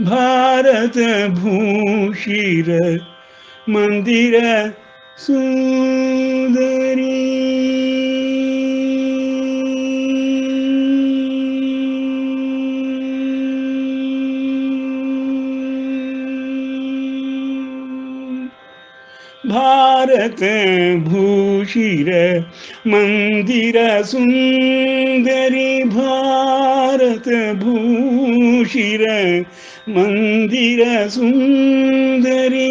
भारत भूषिर मंदिर सुंदरी भारत भूषिर मंदिर सुंदरी भारत भूषिर मंदिर सुंदरी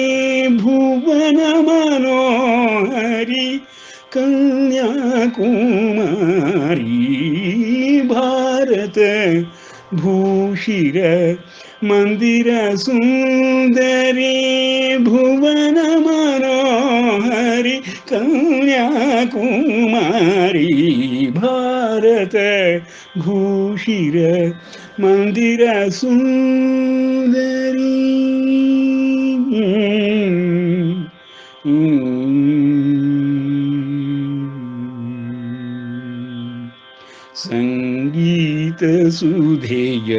भुवन मनोहरी कन्याकुमारी भारत भूषिर मंदिर सुंदरी भुवन मनोहरी कन्याकुमारी भारत भूषिर मंदिर सुंदरी संगीत सुधेय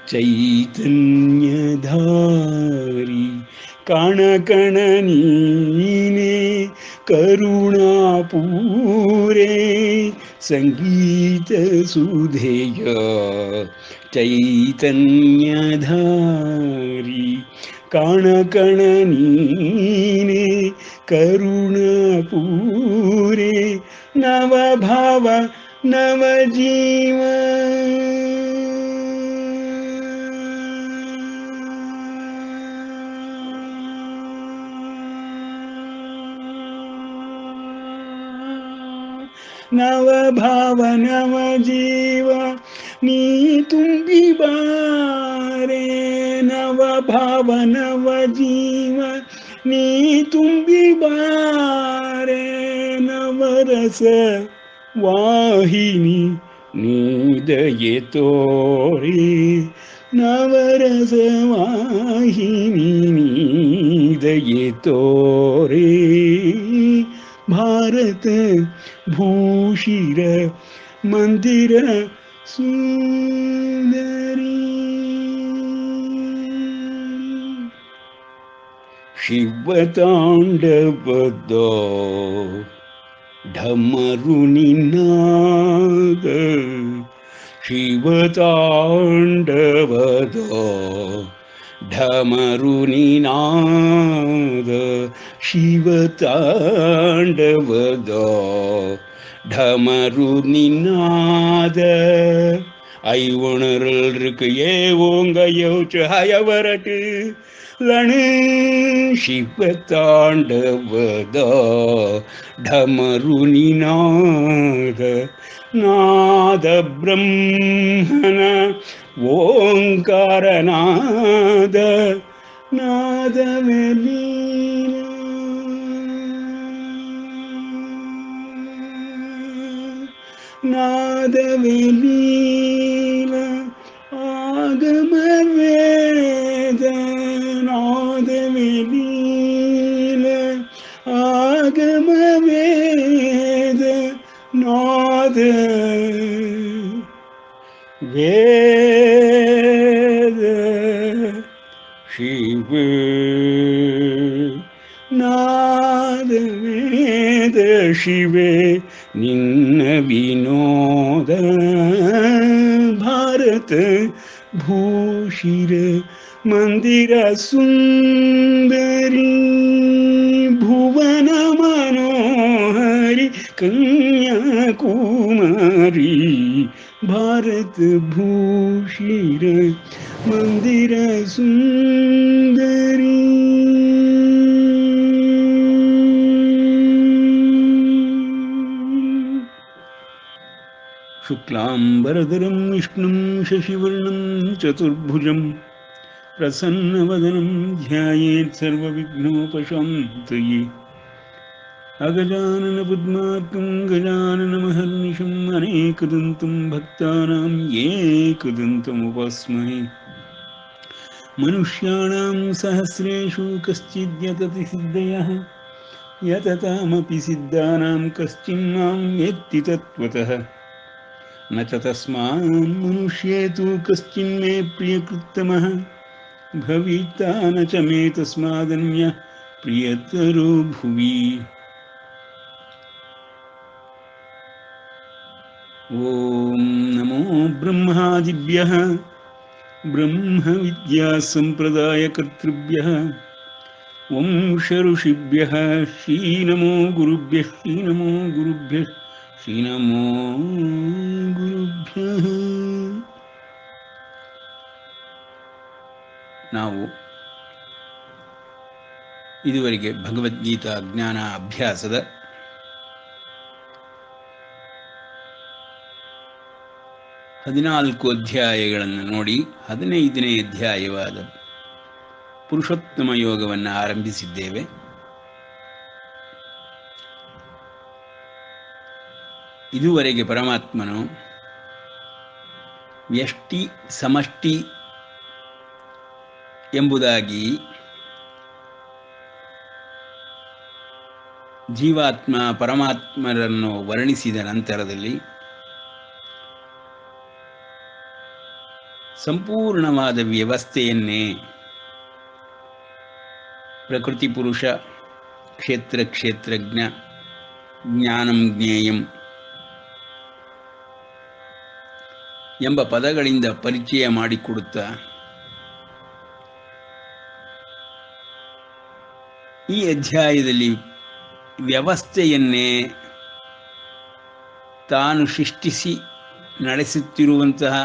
चैतन्यधारी कण कण नीने करुणापूरे संगीत सुधेय चैतन्यधारी कण कण नीने करुणापूरे नव भाव नव जीव नव भाव नव जीव नी तुम्बी बारे नव भाव नव जीव नी तुम्बी बारे नवरस वाहिनी नीदये तोरे नवरस वाहिनी नीदये तोरे भारत भूषिर मंदिर सुंदरी शिवतांडवद ढमरुनिनाद शिवतांडवद ढमरुनिनाद शिवतांडवद ढमरुनिनाद ஐவுணரல் இருக்கு ஏவோங்க யோச்சு ஹயவரட்டு லணு சிவத்தாண்டவத ಢಮರುನಿನಾದ ನಾದ ಬ್ರಹ್ಮನ ಓಂಕಾರನಾದ ನಾದವೆಲೀನ ನಾದವೆಲೀನ ಆಗಮವೇದ ನಾದವೆಲೀನ ಆಗಮವೇದ ನಾದ ವೇದ ಶಿವ ನಾದ ವೇದ ಶಿವೆ ನಿನ್ನ ವಿನೋದ ಭಾರತ ಭೂಷಿರ ಮಂದಿರ ಸುಂದರಿ ಭುವನ ಮನೋಹರಿ ಕನ್ಯಾಕುಮಾರಿ ಭಾರತ ಭೂಷಿರ ಮಂದಿರ ಸುಂದರಿ ಶುಕ್ಲಾಂಬರಧರಂ ವಿಷ್ಣುಂ ಶಶಿವರ್ಣಂ ಚತುರ್ಭುಜಂ ಪ್ರಸನ್ನವದನಂ ಧ್ಯಾಯೇತ್ ಸರ್ವವಿಘ್ನೋಪಶಾಂತಯೇ. ಅಗಜಾನನ ಪದ್ಮಾರ್ಕಂ ಗಜಾನನಮಹರ್ನಿಶಂ ಅನೇಕದಂತಂ ಭಕ್ತಾನಾಂ ಏಕದಂತಮುಪಾಸ್ಮಹೇ. ಮನುಷ್ಯಾಣಾಂ ಸಹಸ್ರೇಷು ಕಶ್ಚಿದ್ಯತತಿ ಸಿದ್ಧಯಃ ಯತತಾಮಪಿ ಸಿದ್ಧಾನಾಂ ಕಶ್ಚಿನ್ನಾಂ ವೇತ್ತಿ ತತ್ವತಃ. ನ ಚ ತಸ್ಮಾನ್ ಮನುಷ್ಯೇತು ಕಶ್ಚಿನ್ಮೇ ಪ್ರಿಯಕೃತ್ತಮಃ ಭವಿತಾ ನ ಚ ಮೇ ತಸ್ಮಾದನ್ಯಃ ಪ್ರಿಯತರೋ ಭುವಿ. ಓಂ ನಮೋ ಬ್ರಹ್ಮಾದಿಭ್ಯಃ ಬ್ರಹ್ಮವಿದ್ಯಾಸಂಪ್ರದಾಯಕರ್ತೃಭ್ಯಃ ವಂಶ ಋಷಿಭ್ಯಃ ಶ್ರೀನಮೋ ಗುರುಭ್ಯಃ ಶ್ರೀನಮೋ ಗುರುಭ್ಯಃ ಶ್ರೀನಮೋ ಗುರುಭ್ಯಃ. ನಾವು ಇದುವರೆಗೆ ಭಗವದ್ಗೀತಾ ಜ್ಞಾನ ಅಭ್ಯಾಸದ 14 ಅಧ್ಯಾಯಗಳನ್ನು ನೋಡಿ 15ನೇ ಅಧ್ಯಾಯವಾದ ಪುರುಷೋತ್ತಮ ಯೋಗವನ್ನು ಆರಂಭಿಸಿದ್ದೇವೆ. ಇದುವರೆಗೆ ಪರಮಾತ್ಮನು ವ್ಯಷ್ಟಿ ಸಮಷ್ಟಿ ಎಂಬುದಾಗಿ ಜೀವಾತ್ಮ ಪರಮಾತ್ಮರನ್ನು ವರ್ಣಿಸಿದ ನಂತರದಲ್ಲಿ ಸಂಪೂರ್ಣವಾದ ವ್ಯವಸ್ಥೆಯನ್ನೇ ಪ್ರಕೃತಿ ಪುರುಷ ಕ್ಷೇತ್ರ ಕ್ಷೇತ್ರಜ್ಞ ಜ್ಞಾನಂ ಜ್ಞೇಯಂ ಎಂಬ ಪದಗಳಿಂದ ಪರಿಚಯ ಮಾಡಿಕೊಡುತ್ತಾ ಈ ಅಧ್ಯಾಯದಲ್ಲಿ ವ್ಯವಸ್ಥೆಯನ್ನೇ ತಾನು ಸೃಷ್ಟಿಸಿ ನಡೆಸುತ್ತಿರುವಂತಹ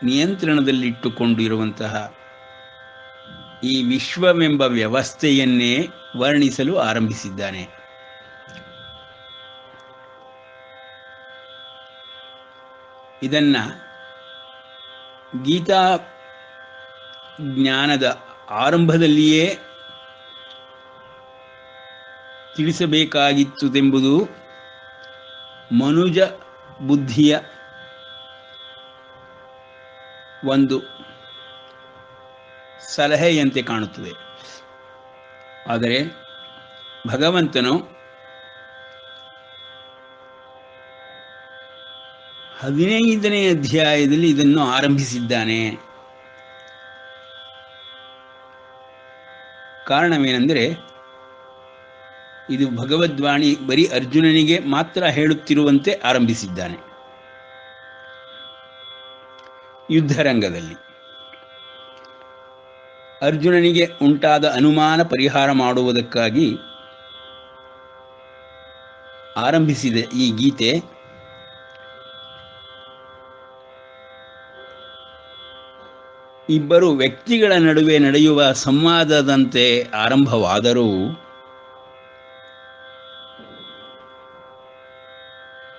ನಿಯಂತ್ರಣದಲ್ಲಿಟ್ಟುಕೊಂಡಿರುವಂತಹ ಈ ವಿಶ್ವವೆಂಬ ವ್ಯವಸ್ಥೆಯನ್ನೇ ವರ್ಣಿಸಲು ಆರಂಭಿಸಿದ್ದಾನೆ. ಇದನ್ನು ಗೀತಾ ಜ್ಞಾನದ ಆರಂಭದಲ್ಲಿಯೇ ತಿಳಿಸಬೇಕಾಗಿತ್ತುದೆಂಬುದು ಮನುಜ ಬುದ್ಧಿಯ ಒಂದು ಸಲಹೆಯಂತೆ ಕಾಣುತ್ತದೆ. ಆದರೆ ಭಗವಂತನು 15ನೇ ಅಧ್ಯಾಯದಲ್ಲಿ ಇದನ್ನು ಆರಂಭಿಸಿದ್ದಾನೆ. ಕಾರಣವೇನೆಂದರೆ ಇದು ಭಗವದ್ವಾಣಿ ಬರೀ ಅರ್ಜುನನಿಗೆ ಮಾತ್ರ ಹೇಳುತ್ತಿರುವಂತೆ ಆರಂಭಿಸಿದ್ದಾನೆ. ಯುದ್ಧರಂಗದಲ್ಲಿ ಅರ್ಜುನನಿಗೆ ಉಂಟಾದ ಅನುಮಾನ ಪರಿಹಾರ ಮಾಡುವುದಕ್ಕಾಗಿ ಆರಂಭಿಸಿದ ಈ ಗೀತೆ ಇಬ್ಬರು ವ್ಯಕ್ತಿಗಳ ನಡುವೆ ನಡೆಯುವ ಸಂವಾದದಂತೆ ಆರಂಭವಾದರೂ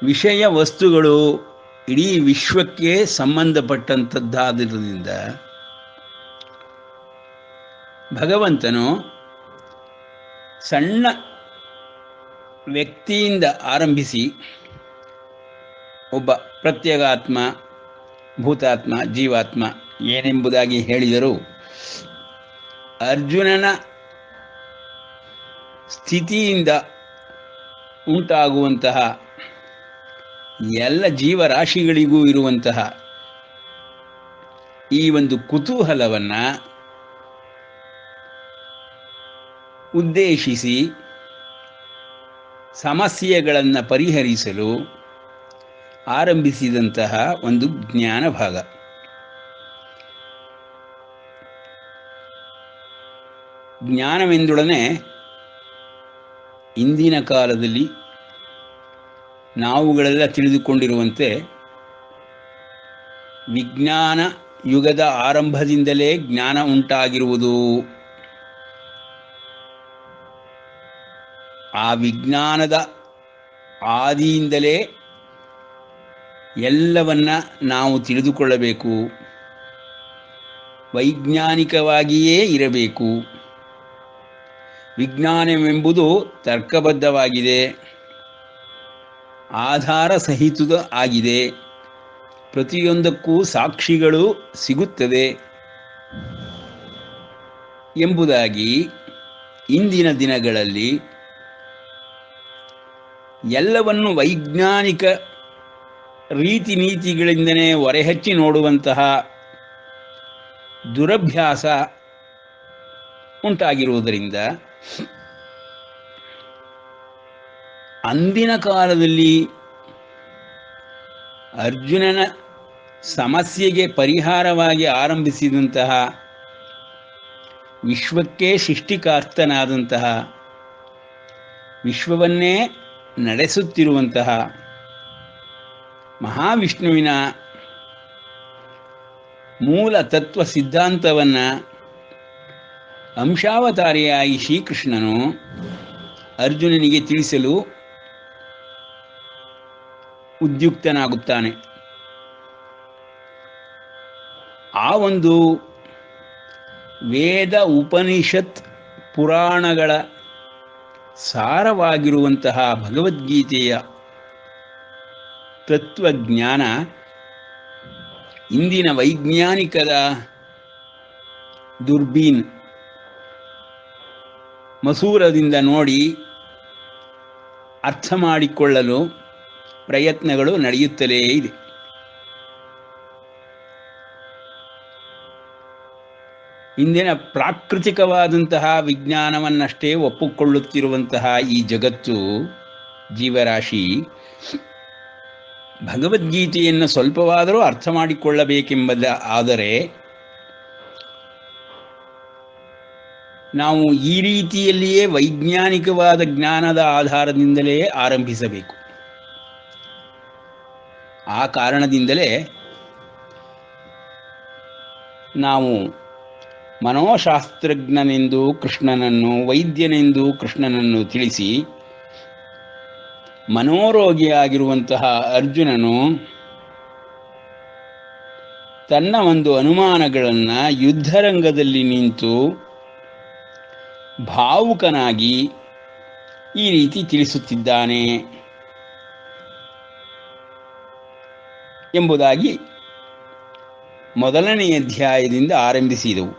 ವಿಷಯ ವಸ್ತುಗಳು ಇಡೀ ವಿಶ್ವಕ್ಕೆ ಸಂಬಂಧಪಟ್ಟಂಥದ್ದಾದ್ದರಿಂದ ಭಗವಂತನು ಸಣ್ಣ ವ್ಯಕ್ತಿಯಿಂದ ಆರಂಭಿಸಿ ಒಬ್ಬ ಪ್ರತ್ಯೇಗಾತ್ಮ, ಭೂತಾತ್ಮ, ಜೀವಾತ್ಮ ಏನೆಂಬುದಾಗಿ ಹೇಳಿದರು. ಅರ್ಜುನನ ಸ್ಥಿತಿಯಿಂದ ಉಂಟಾಗುವಂತಹ ಎಲ್ಲ ಜೀವರಾಶಿಗಳಿಗೂ ಇರುವಂತಹ ಈ ಒಂದು ಕುತೂಹಲವನ್ನು ಉದ್ದೇಶಿಸಿ ಸಮಸ್ಯೆಗಳನ್ನು ಪರಿಹರಿಸಲು ಆರಂಭಿಸಿದಂತಹ ಒಂದು ಜ್ಞಾನ ಭಾಗ. ಜ್ಞಾನವೆಂದೊಡನೆ ಇಂದಿನ ಕಾಲದಲ್ಲಿ ನಾವುಗಳೆಲ್ಲ ತಿಳಿದುಕೊಂಡಿರುವಂತೆ ವಿಜ್ಞಾನ ಯುಗದ ಆರಂಭದಿಂದಲೇ ಜ್ಞಾನ ಉಂಟಾಗಿರುವುದು, ಆ ವಿಜ್ಞಾನದ ಆದಿಯಿಂದಲೇ ಎಲ್ಲವನ್ನ ನಾವು ತಿಳಿದುಕೊಳ್ಳಬೇಕು, ವೈಜ್ಞಾನಿಕವಾಗಿಯೇ ಇರಬೇಕು. ವಿಜ್ಞಾನವೆಂಬುದು ತರ್ಕಬದ್ಧವಾಗಿದೆ, ಆಧಾರ ಸಹಿತ ಆಗಿದೆ, ಪ್ರತಿಯೊಂದಕ್ಕೂ ಸಾಕ್ಷಿಗಳು ಸಿಗುತ್ತದೆ ಎಂಬುದಾಗಿ ಇಂದಿನ ದಿನಗಳಲ್ಲಿ ಎಲ್ಲವನ್ನು ವೈಜ್ಞಾನಿಕ ರೀತಿ ನೀತಿಗಳಿಂದಲೇ ಹೊರಹಚ್ಚಿ ನೋಡುವಂತಹ ದುರಭ್ಯಾಸ ಉಂಟಾಗಿರುವುದರಿಂದ ಅಂದಿನ ಕಾಲದಲ್ಲಿ ಅರ್ಜುನನ ಸಮಸ್ಯೆಗೆ ಪರಿಹಾರವಾಗಿ ಆರಂಭಿಸಿದಂತಹ, ವಿಶ್ವಕ್ಕೆ ಸೃಷ್ಟಿಕರ್ತನಾದಂತಹ, ವಿಶ್ವವನ್ನೇ ನಡೆಸುತ್ತಿರುವಂತಹ ಮಹಾವಿಷ್ಣುವಿನ ಮೂಲ ತತ್ವ ಸಿದ್ಧಾಂತವನ್ನು ಅಂಶಾವತಾರಿಯಾಗಿ ಶ್ರೀಕೃಷ್ಣನು ಅರ್ಜುನನಿಗೆ ತಿಳಿಸಲು ಉದ್ಯುಕ್ತನಾಗುತ್ತಾನೆ. ಆ ಒಂದು ವೇದ ಉಪನಿಷತ್ ಪುರಾಣಗಳ ಸಾರವಾಗಿರುವಂತಹ ಭಗವದ್ಗೀತೆಯ ತತ್ವಜ್ಞಾನ ಇಂದಿನ ವೈಜ್ಞಾನಿಕದ ದುರ್ಬೀನ್ ಮಸೂರದಿಂದ ನೋಡಿ ಅರ್ಥ ಮಾಡಿಕೊಳ್ಳಲು ಪ್ರಯತ್ನಗಳು ನಡೆಯುತ್ತಲೇ ಇದೆ. ಇಂದಿನ ಪ್ರಾಕೃತಿಕವಾದಂತಹ ವಿಜ್ಞಾನವನ್ನಷ್ಟೇ ಒಪ್ಪಿಕೊಳ್ಳುತ್ತಿರುವಂತಹ ಈ ಜಗತ್ತು, ಜೀವರಾಶಿ ಭಗವದ್ಗೀತೆಯನ್ನು ಸ್ವಲ್ಪವಾದರೂ ಅರ್ಥ ಮಾಡಿಕೊಳ್ಳಬೇಕೆಂಬುದ ಆದರೆ ನಾವು ಈ ರೀತಿಯಲ್ಲಿಯೇ ವೈಜ್ಞಾನಿಕವಾದ ಜ್ಞಾನದ ಆಧಾರದಿಂದಲೇ ಆರಂಭಿಸಬೇಕು. ಆ ಕಾರಣದಿಂದಲೇ ನಾವು ಮನೋಶಾಸ್ತ್ರಜ್ಞನೆಂದು ಕೃಷ್ಣನನ್ನು, ವೈದ್ಯನೆಂದು ಕೃಷ್ಣನನ್ನು ತಿಳಿಸಿ, ಮನೋರೋಗಿಯಾಗಿರುವಂತಹ ಅರ್ಜುನನು ತನ್ನ ಒಂದು ಅನುಮಾನಗಳನ್ನು ಯುದ್ಧರಂಗದಲ್ಲಿ ನಿಂತು ಭಾವುಕನಾಗಿ ಈ ರೀತಿ ತಿಳಿಸುತ್ತಿದ್ದಾನೆ ಎಂಬುದಾಗಿ ಮೊದಲನೇ ಅಧ್ಯಾಯದಿಂದ ಆರಂಭಿಸಿದವು.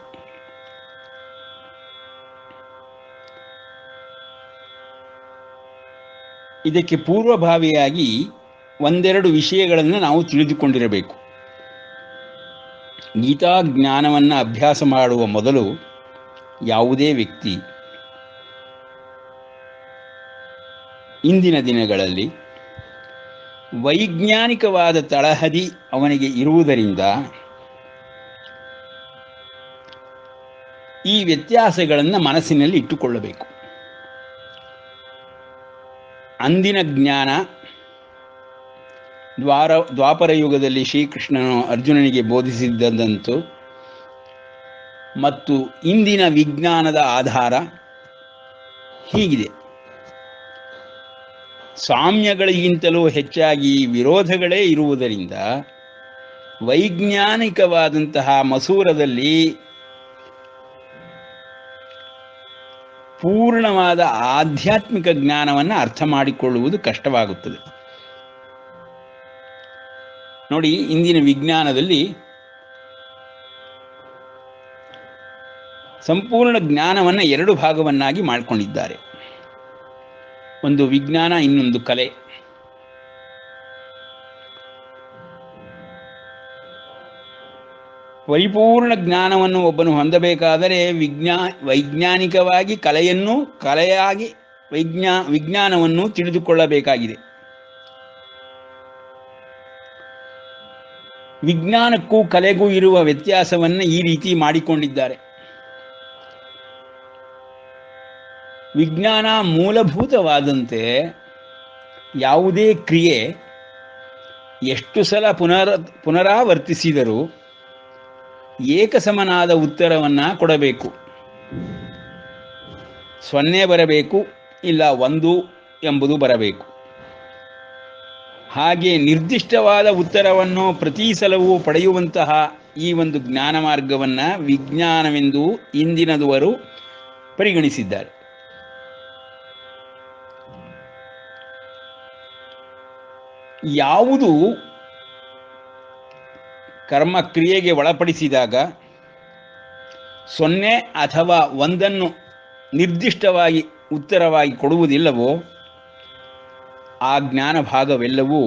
ಇದಕ್ಕೆ ಪೂರ್ವಭಾವಿಯಾಗಿ ಒಂದೆರಡು ವಿಷಯಗಳನ್ನು ನಾವು ತಿಳಿದುಕೊಂಡಿರಬೇಕು. ಗೀತಾ ಜ್ಞಾನವನ್ನು ಅಭ್ಯಾಸ ಮಾಡುವ ಮೊದಲು ಯಾವುದೇ ವ್ಯಕ್ತಿ ಇಂದಿನ ದಿನಗಳಲ್ಲಿ ವೈಜ್ಞಾನಿಕವಾದ ತಳಹದಿ ಅವನಿಗೆ ಇರುವುದರಿಂದ ಈ ವ್ಯತ್ಯಾಸಗಳನ್ನು ಮನಸ್ಸಿನಲ್ಲಿ ಇಟ್ಟುಕೊಳ್ಳಬೇಕು. ಅಂದಿನ ಜ್ಞಾನ ದ್ವಾಪರ ಯುಗದಲ್ಲಿ ಶ್ರೀಕೃಷ್ಣನು ಅರ್ಜುನನಿಗೆ ಬೋಧಿಸಿದ್ದಂತೂ ಮತ್ತು ಇಂದಿನ ವಿಜ್ಞಾನದ ಆಧಾರ ಹೀಗಿದೆ. ಸಾಮ್ಯಗಳಿಗಿಂತಲೂ ಹೆಚ್ಚಾಗಿ ವಿರೋಧಗಳೇ ಇರುವುದರಿಂದ ವೈಜ್ಞಾನಿಕವಾದಂತಹ ಮಸೂರದಲ್ಲಿ ಪೂರ್ಣವಾದ ಆಧ್ಯಾತ್ಮಿಕ ಜ್ಞಾನವನ್ನು ಅರ್ಥ ಮಾಡಿಕೊಳ್ಳುವುದು ಕಷ್ಟವಾಗುತ್ತದೆ. ನೋಡಿ, ಇಂದಿನ ವಿಜ್ಞಾನದಲ್ಲಿ ಸಂಪೂರ್ಣ ಜ್ಞಾನವನ್ನು ಎರಡು ಭಾಗವನ್ನಾಗಿ ಮಾಡಿಕೊಂಡಿದ್ದಾರೆ. ಒಂದು ವಿಜ್ಞಾನ, ಇನ್ನೊಂದು ಕಲೆ. ಪರಿಪೂರ್ಣ ಜ್ಞಾನವನ್ನು ಒಬ್ಬನು ಹೊಂದಬೇಕಾದರೆ ವೈಜ್ಞಾನಿಕವಾಗಿ ಕಲೆಯನ್ನು, ಕಲೆಯಾಗಿ ವಿಜ್ಞಾನವನ್ನು ತಿಳಿದುಕೊಳ್ಳಬೇಕಾಗಿದೆ. ವಿಜ್ಞಾನಕ್ಕೂ ಕಲೆಗೂ ಇರುವ ವ್ಯತ್ಯಾಸವನ್ನು ಈ ರೀತಿ ಮಾಡಿಕೊಂಡಿದ್ದಾರೆ. ವಿಜ್ಞಾನ ಮೂಲಭೂತವಾದಂತೆ ಯಾವುದೇ ಕ್ರಿಯೆ ಎಷ್ಟು ಸಲ ಪುನರಾವರ್ತಿಸಿದರೂ ಏಕಸಮನಾದ ಉತ್ತರವನ್ನು ಕೊಡಬೇಕು. 0 ಬರಬೇಕು, ಇಲ್ಲ 1 ಎಂಬುದು ಬರಬೇಕು. ಹಾಗೆ ನಿರ್ದಿಷ್ಟವಾದ ಉತ್ತರವನ್ನು ಪ್ರತಿ ಸಲವೂ ಪಡೆಯುವಂತಹ ಈ ಒಂದು ಜ್ಞಾನ ಮಾರ್ಗವನ್ನು ವಿಜ್ಞಾನವೆಂದು ಇಂದಿನದುವರು ಪರಿಗಣಿಸಿದ್ದಾರೆ. ಯಾವುದು ಕರ್ಮ ಕ್ರಿಯೆಗೆ ಒಳಪಡಿಸಿದಾಗ 0 ಅಥವಾ 1 ನಿರ್ದಿಷ್ಟವಾಗಿ ಉತ್ತರವಾಗಿ ಕೊಡುವುದಿಲ್ಲವೋ ಆ ಜ್ಞಾನ ಭಾಗವೆಲ್ಲವೂ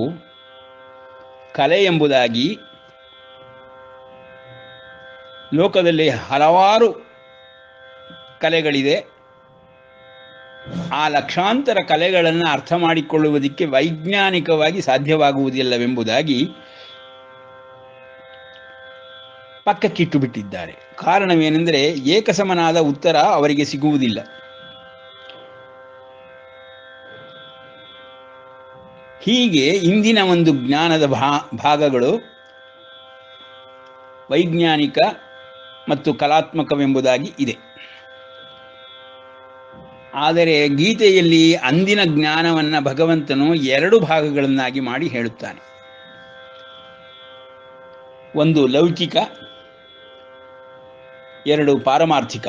ಕಲೆ ಎಂಬುದಾಗಿ ಲೋಕದಲ್ಲಿ ಹಲವಾರು ಕಲೆಗಳಿದೆ. ಆ ಲಕ್ಷಾಂತರ ಕಲೆಗಳನ್ನು ಅರ್ಥ ಮಾಡಿಕೊಳ್ಳುವುದಕ್ಕೆ ವೈಜ್ಞಾನಿಕವಾಗಿ ಸಾಧ್ಯವಾಗುವುದಿಲ್ಲವೆಂಬುದಾಗಿ ಪಕ್ಕಕ್ಕಿಟ್ಟು ಬಿಟ್ಟಿದ್ದಾರೆ. ಕಾರಣವೇನೆಂದರೆ ಏಕಸಮನಾದ ಉತ್ತರ ಅವರಿಗೆ ಸಿಗುವುದಿಲ್ಲ. ಹೀಗೆ ಇಂದಿನ ಒಂದು ಜ್ಞಾನದ ಭಾಗಗಳು ವೈಜ್ಞಾನಿಕ ಮತ್ತು ಕಲಾತ್ಮಕವೆಂಬುದಾಗಿ ಇದೆ. ಆದರೆ ಗೀತೆಯಲ್ಲಿ ಅಂದಿನ ಜ್ಞಾನವನ್ನು ಭಗವಂತನು 2 ಭಾಗಗಳನ್ನಾಗಿ ಮಾಡಿ ಹೇಳುತ್ತಾನೆ. ಒಂದು ಲೌಕಿಕ, 2 ಪಾರಮಾರ್ಥಿಕ,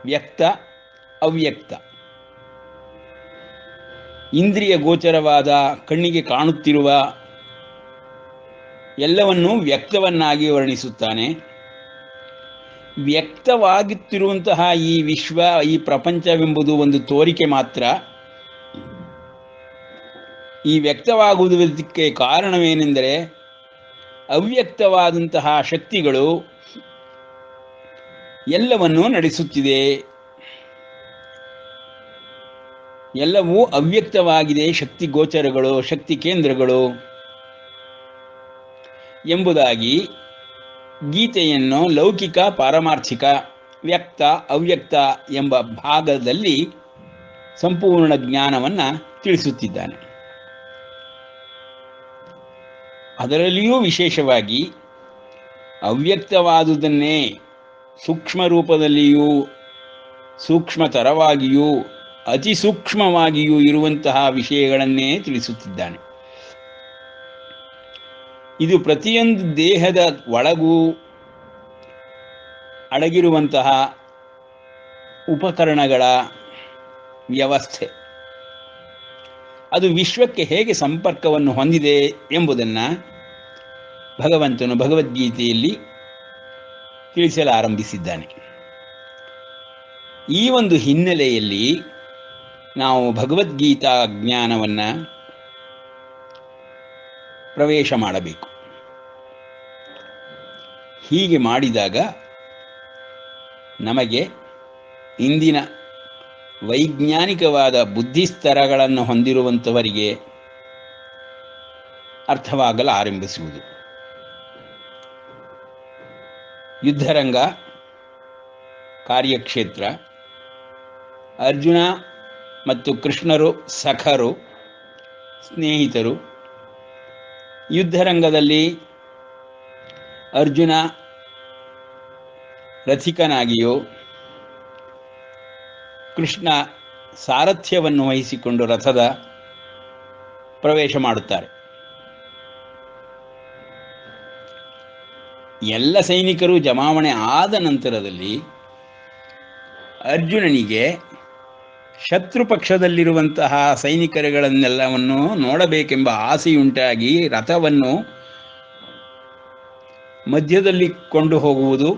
ವ್ಯಕ್ತ ಅವ್ಯಕ್ತ. ಇಂದ್ರಿಯ ಗೋಚರವಾದ ಕಣ್ಣಿಗೆ ಕಾಣುತ್ತಿರುವ ಎಲ್ಲವನ್ನೂ ವ್ಯಕ್ತವನ್ನಾಗಿ ವರ್ಣಿಸುತ್ತಾನೆ. ವ್ಯಕ್ತವಾಗುತ್ತಿರುವಂತಹ ಈ ವಿಶ್ವ, ಈ ಪ್ರಪಂಚವೆಂಬುದು ಒಂದು ತೋರಿಕೆ ಮಾತ್ರ. ಈ ವ್ಯಕ್ತವಾಗುವುದಕ್ಕೆ ಕಾರಣವೇನೆಂದರೆ ಅವ್ಯಕ್ತವಾದಂತಹ ಶಕ್ತಿಗಳು ಎಲ್ಲವನ್ನೂ ನಡೆಸುತ್ತಿದೆ. ಎಲ್ಲವೂ ಅವ್ಯಕ್ತವಾಗಿದೆ, ಶಕ್ತಿ ಗೋಚರಗಳು, ಶಕ್ತಿ ಕೇಂದ್ರಗಳು ಎಂಬುದಾಗಿ ಗೀತೆಯನ್ನು ಲೌಕಿಕ, ಪಾರಮಾರ್ಥಿಕ, ವ್ಯಕ್ತ ಅವ್ಯಕ್ತ ಎಂಬ ಭಾಗದಲ್ಲಿ ಸಂಪೂರ್ಣ ಜ್ಞಾನವನ್ನು ತಿಳಿಸುತ್ತಿದ್ದಾನೆ. ಅದರಲ್ಲಿಯೂ ವಿಶೇಷವಾಗಿ ಅವ್ಯಕ್ತವಾದುದನ್ನೇ ಸೂಕ್ಷ್ಮ ರೂಪದಲ್ಲಿಯೂ ಸೂಕ್ಷ್ಮತರವಾಗಿಯೂ ಅತಿ ಸೂಕ್ಷ್ಮವಾಗಿಯೂ ಇರುವಂತಹ ವಿಷಯಗಳನ್ನೇ ತಿಳಿಸುತ್ತಿದ್ದಾನೆ. ಇದು ಪ್ರತಿಯೊಂದು ದೇಹದ ಒಳಗೂ ಅಡಗಿರುವಂತಹ ಉಪಕರಣಗಳ ವ್ಯವಸ್ಥೆ. ಅದು ವಿಶ್ವಕ್ಕೆ ಹೇಗೆ ಸಂಪರ್ಕವನ್ನು ಹೊಂದಿದೆ ಎಂಬುದನ್ನು ಭಗವಂತನು ಭಗವದ್ಗೀತೆಯಲ್ಲಿ ತಿಳಿಸಲಾರಂಭಿಸಿದ್ದಾನೆ. ಈ ಒಂದು ಹಿನ್ನೆಲೆಯಲ್ಲಿ ನಾವು ಭಗವದ್ಗೀತಾ ಜ್ಞಾನವನ್ನು ಪ್ರವೇಶ ಮಾಡಬೇಕು. ಹೀಗೆ ಮಾಡಿದಾಗ ನಮಗೆ ಇಂದಿನ ವೈಜ್ಞಾನಿಕವಾದ ಬುದ್ಧಿಸ್ತರಗಳನ್ನು ಹೊಂದಿರುವಂಥವರಿಗೆ ಅರ್ಥವಾಗಲು ಆರಂಭಿಸುವುದು. ಯುದ್ಧರಂಗ, ಕಾರ್ಯಕ್ಷೇತ್ರ, ಅರ್ಜುನ ಮತ್ತು ಕೃಷ್ಣರು ಸಖರು, ಸ್ನೇಹಿತರು. ಯುದ್ಧರಂಗದಲ್ಲಿ ಅರ್ಜುನ ರಥಿಕನಾಗಿಯೋ, ಕೃಷ್ಣ ಸಾರಥ್ಯವನ್ನು ವಹಿಸಿಕೊಂಡು ರಥದ ಪ್ರವೇಶ ಮಾಡುತ್ತಾರೆ. ಎಲ್ಲ ಸೈನಿಕರು ಜಮಾವಣೆ ಆದ ನಂತರದಲ್ಲಿ ಅರ್ಜುನನಿಗೆ ಶತ್ರು ಪಕ್ಷದಲ್ಲಿರುವಂತಹ ಸೈನಿಕರುಗಳನ್ನೆಲ್ಲವನ್ನು ನೋಡಬೇಕೆಂಬ ಆಸೆಯುಂಟಾಗಿ ರಥವನ್ನು ಮಧ್ಯದಲ್ಲಿ ಕೊಂಡು ಹೋಗುವುದು,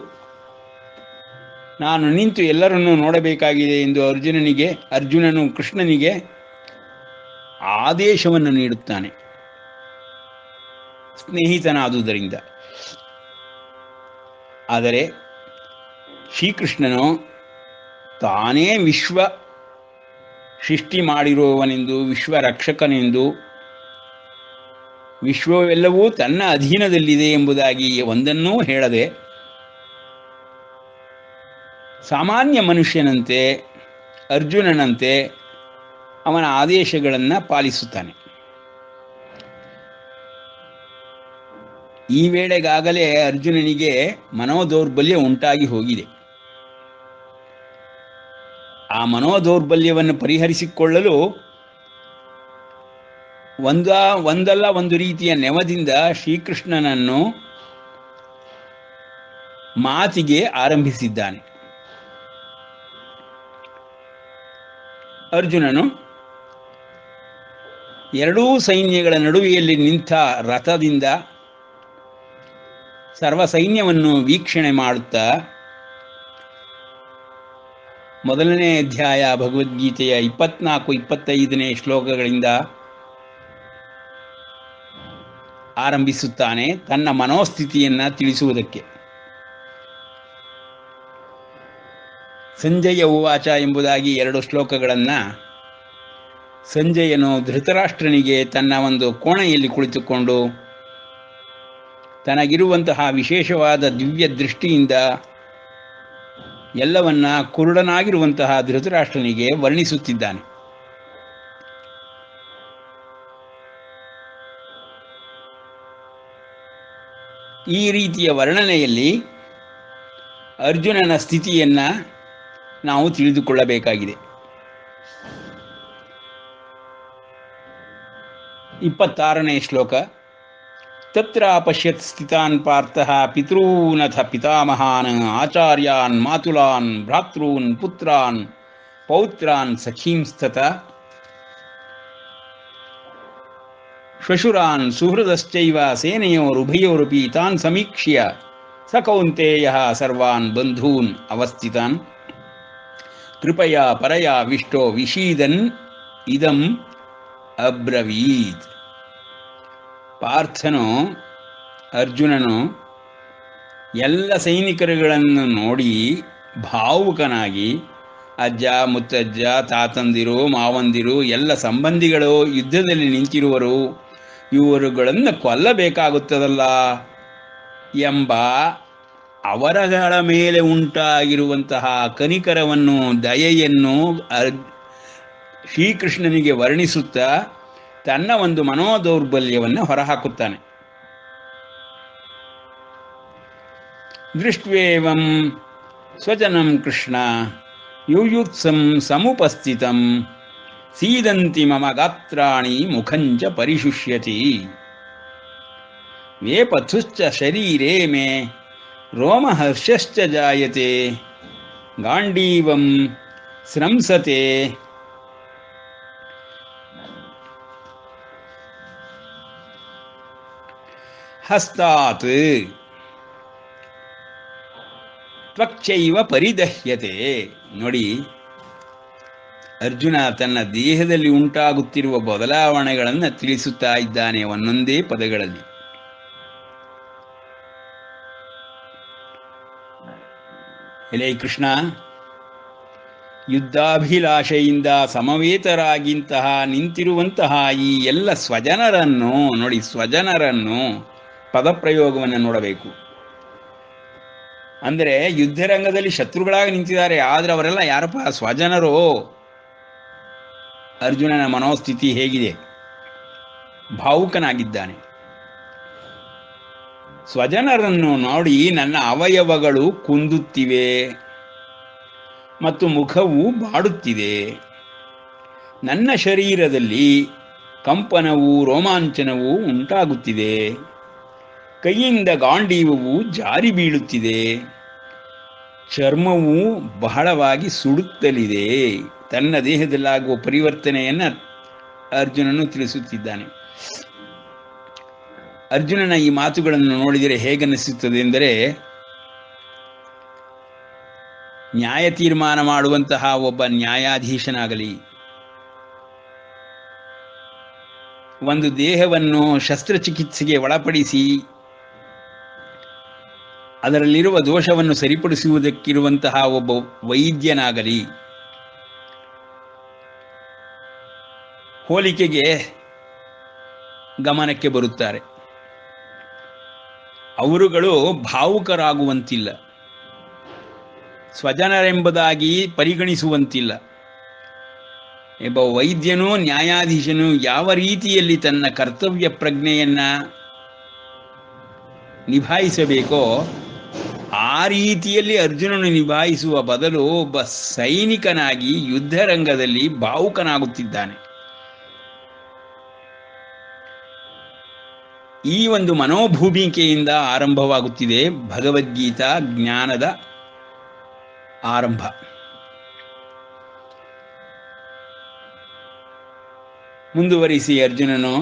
ನಾನು ನಿಂತು ಎಲ್ಲರನ್ನೂ ನೋಡಬೇಕಾಗಿದೆ ಎಂದು ಅರ್ಜುನನು ಕೃಷ್ಣನಿಗೆ ಆದೇಶವನ್ನು ನೀಡುತ್ತಾನೆ, ಸ್ನೇಹಿತನಾದುದರಿಂದ. ಆದರೆ ಶ್ರೀಕೃಷ್ಣನು ತಾನೇ ವಿಶ್ವ ಸೃಷ್ಟಿ ಮಾಡಿರುವವನೆಂದು, ವಿಶ್ವರಕ್ಷಕನೆಂದು, ವಿಶ್ವವೆಲ್ಲವೂ ತನ್ನ ಅಧೀನದಲ್ಲಿದೆ ಎಂಬುದಾಗಿ ಒಂದನ್ನೂ ಹೇಳದೆ ಸಾಮಾನ್ಯ ಮನುಷ್ಯನಂತೆ ಅರ್ಜುನನಂತೆ ಅವನ ಆದೇಶಗಳನ್ನು ಪಾಲಿಸುತ್ತಾನೆ. ಈ ವೇಳೆಗಾಗಲೇ ಅರ್ಜುನನಿಗೆ ಮನೋದೌರ್ಬಲ್ಯ ಉಂಟಾಗಿ ಹೋಗಿದೆ. ಆ ಮನೋದೌರ್ಬಲ್ಯವನ್ನು ಪರಿಹರಿಸಿಕೊಳ್ಳಲು ಒಂದಲ್ಲ ಒಂದು ರೀತಿಯ ನೆವದಿಂದ ಶ್ರೀಕೃಷ್ಣನನ್ನು ಮಾತಿಗೆ ಆರಂಭಿಸಿದ್ದಾನೆ. ಅರ್ಜುನನು ಎರಡೂ ಸೈನ್ಯಗಳ ನಡುವೆಯಲ್ಲಿ ನಿಂತ ರಥದಿಂದ ಸರ್ವ ಸೈನ್ಯವನ್ನು ವೀಕ್ಷಣೆ ಮಾಡುತ್ತಾ ಮೊದಲನೇ ಅಧ್ಯಾಯ ಭಗವದ್ಗೀತೆಯ 24-25 ಶ್ಲೋಕಗಳಿಂದ ಆರಂಭಿಸುತ್ತಾನೆ ತನ್ನ ಮನೋಸ್ಥಿತಿಯನ್ನು ತಿಳಿಸುವುದಕ್ಕೆ. ಸಂಜಯ ಉವಾಚ ಎಂಬುದಾಗಿ 2 ಶ್ಲೋಕಗಳನ್ನು ಸಂಜಯನು ಧೃತರಾಷ್ಟ್ರನಿಗೆ ತನ್ನ ಒಂದು ಕೋಣೆಯಲ್ಲಿ ಕುಳಿತುಕೊಂಡು ತನಗಿರುವಂತಹ ವಿಶೇಷವಾದ ದಿವ್ಯ ದೃಷ್ಟಿಯಿಂದ ಎಲ್ಲವನ್ನ ಕುರುಡನಾಗಿರುವಂತಹ ಧೃತರಾಷ್ಟ್ರನಿಗೆ ವರ್ಣಿಸುತ್ತಿದ್ದಾನೆ. ಈ ರೀತಿಯ ವರ್ಣನೆಯಲ್ಲಿ ಅರ್ಜುನನ ಸ್ಥಿತಿಯನ್ನು ನಾವು ತಿಳಿದುಕೊಳ್ಳಬೇಕಾಗಿದೆ. 26ನೇ ಶ್ಲೋಕ. ತತ್ರ ಪಶ್ಯತ್ ಸ್ಥಿತಾನ್ ಪಾರ್ಥಃ ಪಿತॄನಥ ಪಿತಾಮಹಾನ್ ಆಚಾರ್ಯಾನ್ ಮಾತುಲಾನ್ ಭ್ರಾತॄನ್ ಪುತ್ರಾನ್ ಪೌತ್ರಾನ್ ಸಖೀಂಸ್ತತ ಶ್ವಶುರಾನ್ ಸುಹೃದಶ್ಚೈವ ಸೇನೆಯೋರುಭಯೋರಪಿ ತಾನ್ ಸಮೀಕ್ಷ್ಯ ಸ ಕೌಂತೆಯಃ ಸರ್ವಾನ್ ಬಂಧೂನ್ ಅವಸ್ಥಿತಾನ್ ಕೃಪಯಾ ಪರಯಾ ವಿಷ್ಟೋ ವಿಷೀದನ್ ಇದಂ ಅಬ್ರವೀತ್. ಪಾರ್ಥನು ಅರ್ಜುನನು ಎಲ್ಲ ಸೈನಿಕರುಗಳನ್ನು ನೋಡಿ ಭಾವುಕನಾಗಿ ಅಜ್ಜ ಮುತ್ತಜ್ಜ ತಾತಂದಿರು ಮಾವಂದಿರು ಎಲ್ಲ ಸಂಬಂಧಿಗಳು ಯುದ್ಧದಲ್ಲಿ ನಿಂತಿರುವರು, ಇವರುಗಳನ್ನು ಕೊಲ್ಲಬೇಕಾಗುತ್ತದಲ್ಲ ಎಂಬ ಅವರಗಳ ಮೇಲೆ ಉಂಟಾಗಿರುವಂತಹ ಕನಿಕರವನ್ನು ದಯೆಯನ್ನು ಶ್ರೀಕೃಷ್ಣನಿಗೆ ವರ್ಣಿಸುತ್ತಾ ತನ್ನ ಒಂದು ಮನೋದೌರ್ಬಲ್ಯವನ್ನು ಹೊರಹಾಕುತ್ತಾನೆ. ದೃಷ್ಟ್ವೇವಂ ಸ್ವಜನಂ ಕೃಷ್ಣ ಯುಯುತ್ಸಂ ಸಮುಪಸ್ಥಿತಂ ಸೀದಂತಿ ಮಮ ಗಾತ್ರಾಣಿ ಮುಖಂಚ ಪರಿಶುಷ್ಯತಿ ವೇಪಥುಶ್ಚ ಶರೀರೇ ಮೇ ರೋಮಹರ್ಷಶ್ಚ ಜಾಯತೆ ಗಾಂಡೀವಂ ಸ್ರಂಸತೆ ಹಸ್ತಾತ್ ತ್ವಕ್ಚೈವ ಪರಿದಹ್ಯತೆ. ನೋಡಿ, ಅರ್ಜುನ ತನ್ನ ದೇಹದಲ್ಲಿ ಉಂಟಾಗುತ್ತಿರುವ ಬದಲಾವಣೆಗಳನ್ನು ತಿಳಿಸುತ್ತಾ ಇದ್ದಾನೆ ಒಂದೊಂದೇ ಪದಗಳಲ್ಲಿ. ಎಲೈ ಕೃಷ್ಣ, ಯುದ್ಧಾಭಿಲಾಷೆಯಿಂದ ಸಮವೇತರಾಗಿಂತಹ ನಿಂತಿರುವಂತಹ ಈ ಎಲ್ಲ ಸ್ವಜನರನ್ನು ನೋಡಿ, ಸ್ವಜನರನ್ನು ಪದಪ್ರಯೋಗವನ್ನು ನೋಡಬೇಕು. ಅಂದರೆ ಯುದ್ಧರಂಗದಲ್ಲಿ ಶತ್ರುಗಳಾಗಿ ನಿಂತಿದ್ದಾರೆ, ಆದರೆ ಅವರೆಲ್ಲ ಯಾರಪ್ಪ? ಸ್ವಜನರು. ಅರ್ಜುನನ ಮನೋಸ್ಥಿತಿ ಹೇಗಿದೆ? ಭಾವುಕನಾಗಿದ್ದಾನೆ. ಸ್ವಜನರನ್ನು ನೋಡಿ ನನ್ನ ಅವಯವಗಳು ಕುಂದುತ್ತಿವೆ ಮತ್ತು ಮುಖವು ಬಾಡುತ್ತಿದೆ. ನನ್ನ ಶರೀರದಲ್ಲಿ ಕಂಪನವು ರೋಮಾಂಚನವು ಉಂಟಾಗುತ್ತಿದೆ. ಕೈಯಿಂದ ಗಾಂಡೀವವು ಜಾರಿ ಬೀಳುತ್ತಿದೆ. ಚರ್ಮವು ಬಹಳವಾಗಿ ಸುಡುತ್ತಲಿದೆ. ತನ್ನ ದೇಹದಲ್ಲಾಗುವ ಪರಿವರ್ತನೆಯನ್ನು ಅರ್ಜುನನು ತಿಳಿಸುತ್ತಿದ್ದಾನೆ. ಅರ್ಜುನನ ಈ ಮಾತುಗಳನ್ನು ನೋಡಿದರೆ ಹೇಗನ್ನಿಸುತ್ತದೆ ಎಂದರೆ, ನ್ಯಾಯ ತೀರ್ಮಾನ ಮಾಡುವಂತಹ ಒಬ್ಬ ನ್ಯಾಯಾಧೀಶನಾಗಲಿ, ಒಂದು ದೇಹವನ್ನು ಶಸ್ತ್ರಚಿಕಿತ್ಸೆಗೆ ಒಳಪಡಿಸಿ ಅದರಲ್ಲಿರುವ ದೋಷವನ್ನು ಸರಿಪಡಿಸುವುದಕ್ಕಿರುವಂತಹ ಒಬ್ಬ ವೈದ್ಯನಾಗಲಿ, ಹೋಲಿಕೆಗೆ ಗಮನಕ್ಕೆ ಬರುತ್ತಾರೆ. ಅವರುಗಳು ಭಾವುಕರಾಗುವಂತಿಲ್ಲ, ಸ್ವಜನರೆಂಬುದಾಗಿ ಪರಿಗಣಿಸುವಂತಿಲ್ಲ. ಒಬ್ಬ ವೈದ್ಯನೂ ನ್ಯಾಯಾಧೀಶನು ಯಾವ ರೀತಿಯಲ್ಲಿ ತನ್ನ ಕರ್ತವ್ಯ ಪ್ರಜ್ಞೆಯನ್ನು ನಿಭಾಯಿಸಬೇಕೋ ಆ ರೀತಿಯಲ್ಲಿ ಅರ್ಜುನನು ನಿಭಾಯಿಸುವ ಬದಲು ಒಬ್ಬ ಸೈನಿಕನಾಗಿ ಯುದ್ಧರಂಗದಲ್ಲಿ ಭಾವುಕನಾಗುತ್ತಿದ್ದಾನೆ. ಈ ಒಂದು ಮನೋಭೂಮಿಕೆಯಿಂದ ಆರಂಭವಾಗುತ್ತಿದೆ ಭಗವದ್ಗೀತಾ ಜ್ಞಾನದ ಆರಂಭ. ಮುಂದುವರಿಸಿ ಅರ್ಜುನನು,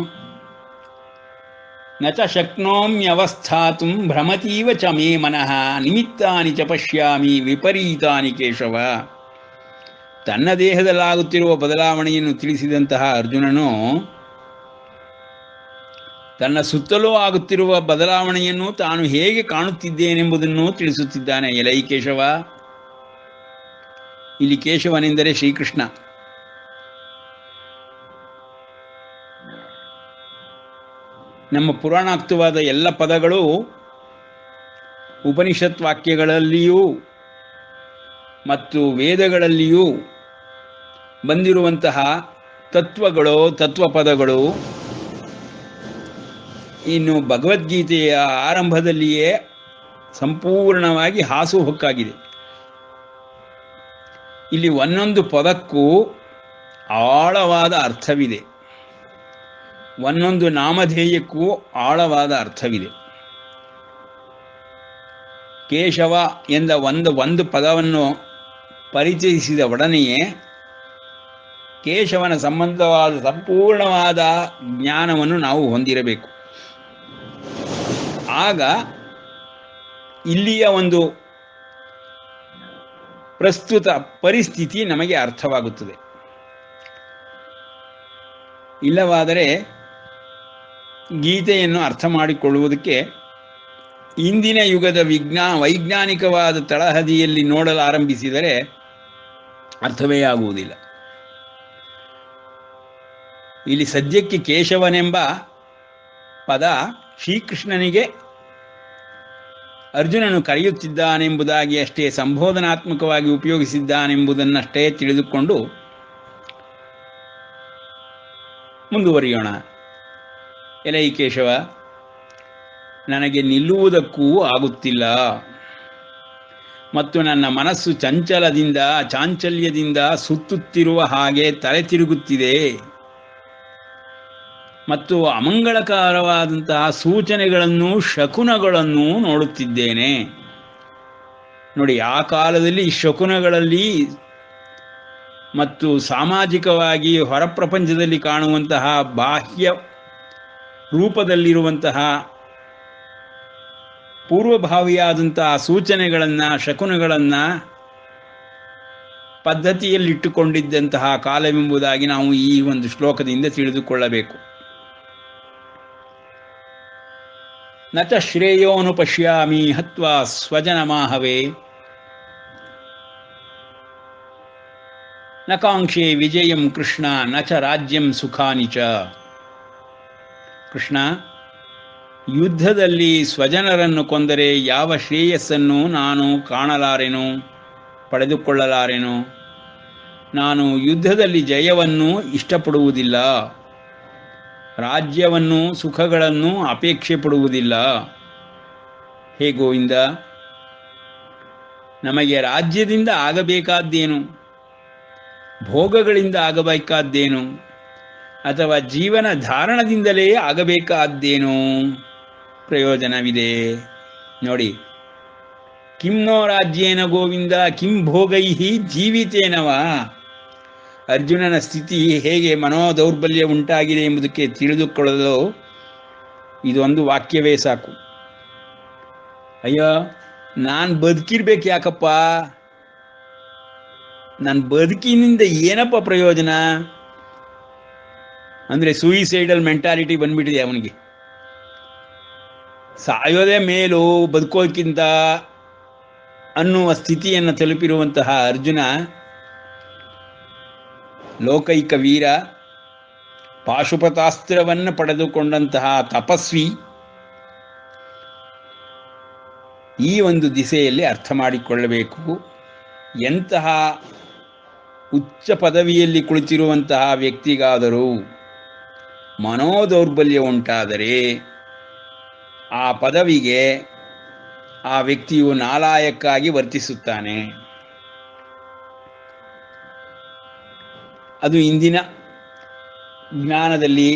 ನ ಚ ಶಕ್ನೋಮ್ಯವಸ್ಥಾತುಂ ಭ್ರಮತೀವ ಚ ಮೇ ಮನಃ ನಿಮಿತ್ತಾನಿ ಚ ಪಶ್ಯಾಮಿ ವಿಪರೀತಾನಿ ಕೇಶವ. ತನ್ನ ದೇಹದಲ್ಲಾಗುತ್ತಿರುವ ಬದಲಾವಣೆಯನ್ನು ತಿಳಿಸಿದಂತಹ ಅರ್ಜುನನು ತನ್ನ ಸುತ್ತಲೂ ಆಗುತ್ತಿರುವ ಬದಲಾವಣೆಯನ್ನು ತಾನು ಹೇಗೆ ಕಾಣುತ್ತಿದ್ದೇನೆಂಬುದನ್ನು ತಿಳಿಸುತ್ತಿದ್ದಾನೆ. ಎಲೈ ಕೇಶವ, ಇಲ್ಲಿ ಕೇಶವನೆಂದರೆ ಶ್ರೀಕೃಷ್ಣ. ನಮ್ಮ ಪುರಾಣಾಕ್ತವಾದ ಎಲ್ಲ ಪದಗಳು ಉಪನಿಷತ್ ವಾಕ್ಯಗಳಲ್ಲಿಯೂ ಮತ್ತು ವೇದಗಳಲ್ಲಿಯೂ ಬಂದಿರುವಂತಹ ತತ್ವಗಳು, ತತ್ವಪದಗಳು ಇನ್ನು ಭಗವದ್ಗೀತೆಯ ಆರಂಭದಲ್ಲಿಯೇ ಸಂಪೂರ್ಣವಾಗಿ ಹಾಸುಹೊಕ್ಕಾಗಿದೆ. ಇಲ್ಲಿ ಒಂದೊಂದು ಪದಕ್ಕೂ ಆಳವಾದ ಅರ್ಥವಿದೆ, ಒಂದೊಂದು ನಾಮಧೇಯಕ್ಕೂ ಆಳವಾದ ಅರ್ಥವಿದೆ. ಕೇಶವ ಎಂದ ಒಂದು ಪದವನ್ನು ಪರಿಚಯಿಸಿದ ಒಡನೆಯೇ ಕೇಶವನ ಸಂಬಂಧವಾದ ಸಂಪೂರ್ಣವಾದ ಜ್ಞಾನವನ್ನು ನಾವು ಹೊಂದಿರಬೇಕು. ಆಗ ಇಲ್ಲಿಯ ಒಂದು ಪ್ರಸ್ತುತ ಪರಿಸ್ಥಿತಿ ನಮಗೆ ಅರ್ಥವಾಗುತ್ತದೆ. ಇಲ್ಲವಾದರೆ ಗೀತೆಯನ್ನು ಅರ್ಥ ಮಾಡಿಕೊಳ್ಳುವುದಕ್ಕೆ ಇಂದಿನ ಯುಗದ ವೈಜ್ಞಾನಿಕವಾದ ತಳಹದಿಯಲ್ಲಿ ನೋಡಲು ಆರಂಭಿಸಿದರೆ ಅರ್ಥವೇ ಆಗುವುದಿಲ್ಲ. ಇಲ್ಲಿ ಸದ್ಯಕ್ಕೆ ಕೇಶವನೆಂಬ ಪದ ಶ್ರೀಕೃಷ್ಣನಿಗೆ ಅರ್ಜುನನು ಕರೆಯುತ್ತಿದ್ದಾನೆಂಬುದಾಗಿ ಅಷ್ಟೇ, ಸಂಬೋಧನಾತ್ಮಕವಾಗಿ ಉಪಯೋಗಿಸಿದ್ದಾನೆಂಬುದನ್ನಷ್ಟೇ ತಿಳಿದುಕೊಂಡು ಮುಂದುವರಿಯೋಣ. ಎಲೈ ಕೇಶವ, ನನಗೆ ನಿಲ್ಲುವುದಕ್ಕೂ ಆಗುತ್ತಿಲ್ಲ ಮತ್ತು ನನ್ನ ಮನಸ್ಸು ಚಾಂಚಲ್ಯದಿಂದ ಸುತ್ತುತ್ತಿರುವ ಹಾಗೆ ತಲೆ ತಿರುಗುತ್ತಿದೆ ಮತ್ತು ಅಮಂಗಳಕರವಾದಂತಹ ಸೂಚನೆಗಳನ್ನು, ಶಕುನಗಳನ್ನು ನೋಡುತ್ತಿದ್ದೇನೆ. ನೋಡಿ, ಆ ಕಾಲದಲ್ಲಿ ಶಕುನಗಳಲ್ಲಿ ಮತ್ತು ಸಾಮಾಜಿಕವಾಗಿ ಹೊರಪ್ರಪಂಚದಲ್ಲಿ ಕಾಣುವಂತಹ ಬಾಹ್ಯ ರೂಪದಲ್ಲಿರುವಂತಹ ಪೂರ್ವಭಾವಿಯಾದಂತಹ ಸೂಚನೆಗಳನ್ನು, ಶಕುನಗಳನ್ನು ಪದ್ಧತಿಯಲ್ಲಿಟ್ಟುಕೊಂಡಿದ್ದಂತಹ ಕಾಲವೆಂಬುದಾಗಿ ನಾವು ಈ ಒಂದು ಶ್ಲೋಕದಿಂದ ತಿಳಿದುಕೊಳ್ಳಬೇಕು. ನ ಚ ಶ್ರೇಯೋನು ಪಶ್ಯಾಮಿ ಹತ್ವಾ ಸ್ವಜನಮಾಹವೇ ನ ಕಾಂಕ್ಷೆ ವಿಜಯಂ ಕೃಷ್ಣ ನ ಚ ರಾಜ್ಯಂ ಸುಖಾನಿ ಚ. ಕೃಷ್ಣ, ಯುದ್ಧದಲ್ಲಿ ಸ್ವಜನರನ್ನು ಕೊಂದರೆ ಯಾವ ಶ್ರೇಯಸ್ಸನ್ನು ನಾನು ಕಾಣಲಾರೆನು, ಪಡೆದುಕೊಳ್ಳಲಾರೆನು. ನಾನು ಯುದ್ಧದಲ್ಲಿ ಜಯವನ್ನು ಇಷ್ಟಪಡುವುದಿಲ್ಲ, ರಾಜ್ಯವನ್ನು, ಸುಖಗಳನ್ನು ಅಪೇಕ್ಷೆ ಪಡುವುದಿಲ್ಲ. ಹೇ ಗೋವಿಂದ, ನಮಗೆ ರಾಜ್ಯದಿಂದ ಆಗಬೇಕಾದ್ದೇನು, ಭೋಗಗಳಿಂದ ಆಗಬೇಕಾದ್ದೇನು, ಅಥವಾ ಜೀವನ ಧಾರಣದಿಂದಲೇ ಆಗಬೇಕಾದ್ದೇನು ಪ್ರಯೋಜನವಿದೆ? ನೋಡಿ, ಕಿಂ ನೋ ರಾಜ್ಯೇನ ಗೋವಿಂದ ಕಿಂ ಭೋಗೈಹಿ ಜೀವಿತೇನವ. ಅರ್ಜುನನ ಸ್ಥಿತಿ ಹೇಗೆ ಮನೋದೌರ್ಬಲ್ಯ ಉಂಟಾಗಿದೆ ಎಂಬುದಕ್ಕೆ ತಿಳಿದುಕೊಳ್ಳಲು ಇದೊಂದು ವಾಕ್ಯವೇ ಸಾಕು. ಅಯ್ಯೋ, ನಾನು ಬದುಕಿರ್ಬೇಕು ಯಾಕಪ್ಪ, ನನ್ನ ಬದುಕಿನಿಂದ ಏನಪ್ಪ ಪ್ರಯೋಜನ ಅಂದರೆ ಸೂಯಿಸೈಡಲ್ ಮೆಂಟಾಲಿಟಿ ಬಂದ್ಬಿಟ್ಟಿದೆ ಅವನಿಗೆ. ಸಾಯೋದೇ ಮೇಲು ಬದುಕೋಕ್ಕಿಂತ ಅನ್ನುವ ಸ್ಥಿತಿಯನ್ನು ತಲುಪಿರುವಂತಹ ಅರ್ಜುನ ಲೋಕೈಕ ವೀರ, ಪಾಶುಪತಾಸ್ತ್ರವನ್ನು ಪಡೆದುಕೊಂಡಂತಹ ತಪಸ್ವಿ. ಈ ಒಂದು ದಿಸೆಯಲ್ಲಿ ಅರ್ಥ ಮಾಡಿಕೊಳ್ಳಬೇಕು. ಎಂತಹ ಉಚ್ಚ ಪದವಿಯಲ್ಲಿ ಕುಳಿತಿರುವಂತಹ ವ್ಯಕ್ತಿಗಾದರೂ ಮನೋದೌರ್ಬಲ್ಯ ಉಂಟಾದರೆ ಆ ಪದವಿಗೆ ಆ ವ್ಯಕ್ತಿಯು ನಾಲಾಯಕ್ಕಾಗಿ ವರ್ತಿಸುತ್ತಾನೆ. ಅದು ಇಂದಿನ ಜ್ಞಾನದಲ್ಲಿ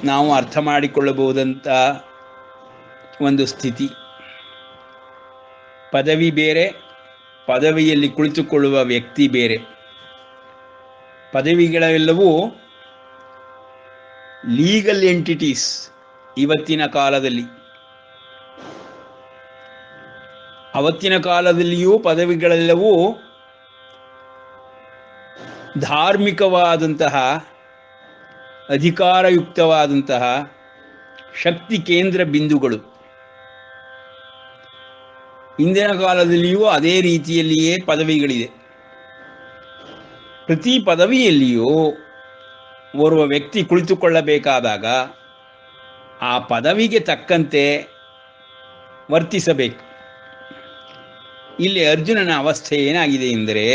ನಾವು ಅರ್ಥ ಮಾಡಿಕೊಳ್ಳಬಹುದಂಥ ಒಂದು ಸ್ಥಿತಿ. ಪದವಿ ಬೇರೆ, ಪದವಿಯಲ್ಲಿ ಕುಳಿತುಕೊಳ್ಳುವ ವ್ಯಕ್ತಿ ಬೇರೆ. ಪದವಿಗಳೆಲ್ಲವೂ ಲೀಗಲ್ ಎಂಟಿಟೀಸ್ ಇವತ್ತಿನ ಕಾಲದಲ್ಲಿ. ಅವತ್ತಿನ ಕಾಲದಲ್ಲಿಯೂ ಪದವಿಗಳೆಲ್ಲವೂ ಧಾರ್ಮಿಕವಾದಂತಹ, ಅಧಿಕಾರಯುಕ್ತವಾದಂತಹ ಶಕ್ತಿ ಕೇಂದ್ರ ಬಿಂದುಗಳು. ಇಂದಿನ ಕಾಲದಲ್ಲಿಯೂ ಅದೇ ರೀತಿಯಲ್ಲಿಯೇ ಪದವಿಗಳಿದೆ. ಪ್ರತಿ ಪದವಿಯಲ್ಲಿಯೂ ಓರ್ವ ವ್ಯಕ್ತಿ ಕುಳಿತುಕೊಳ್ಳಬೇಕಾದಾಗ ಆ ಪದವಿಗೆ ತಕ್ಕಂತೆ ವರ್ತಿಸಬೇಕು. ಇಲ್ಲಿ ಅರ್ಜುನನ ಅವಸ್ಥೆ ಏನಾಗಿದೆ ಎಂದರೆ,